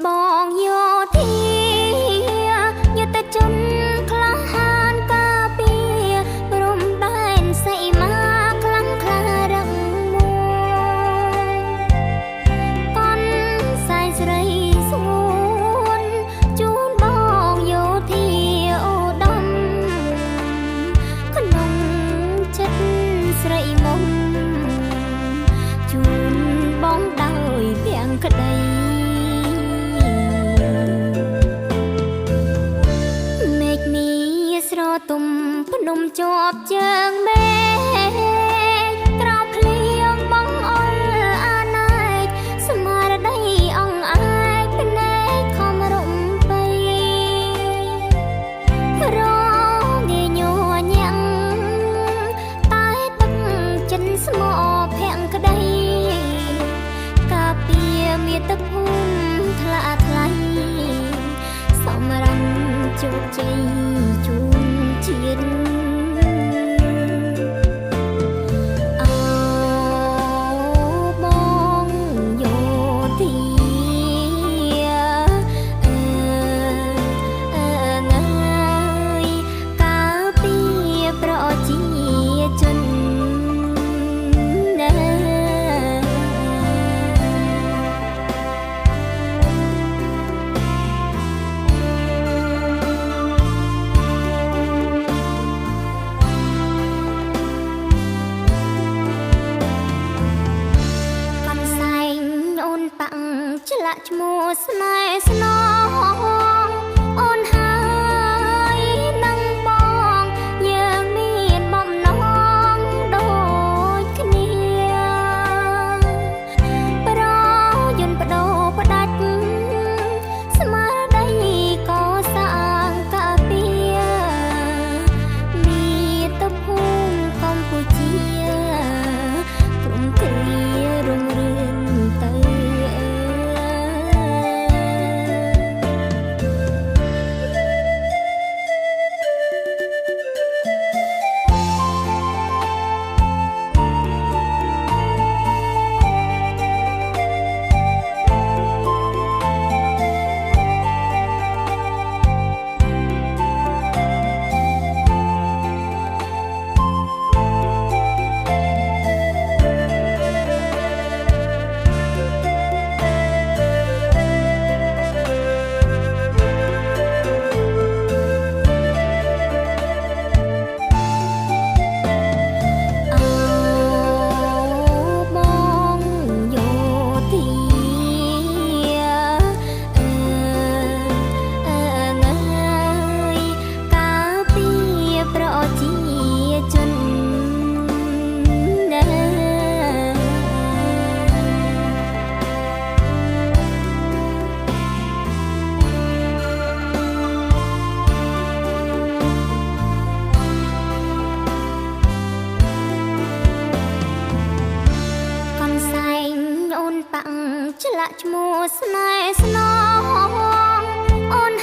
បងយោធាយុទ្ធជនក្លាហានការពារព្រំដែនសីមាខ្លាំងក្លារឹងមាំកនសែងស្រីស្ងួនជូនបងយោធាអូដំក្នុងចិត្តស្រីមុំជូនបងដោយភាំងក្តីទុំភ្នំជាប់ជើងមេក្រោមភ្លៀងបងអល់អាណែកស្មារតីអង្អែកភ្នែកខំរំបីរងាញ័រញាំងតែទឹកចិនស្មោភាំងក្តីកាពីមាទឹកភូមិថ្លាថ្លៃសម្រំជោគជ័យជូនជាតិបងយោធាការពារប្រជាជនប៉ាំងឆ្លាក់ឈ្មោះស្នេហ៍ស្នងអូនហើយនឹងបងយើងមានបំណងដូចគ្នាប្រយន្តបដូរផ្ដាច់ស្មារតីកសាងការពារមាតុភូមិកម្ពុជាព្រមគ្រារុងរឿងទៅឆ្លាក់ឈ្មោះស្នេហ៍ស្នងអូន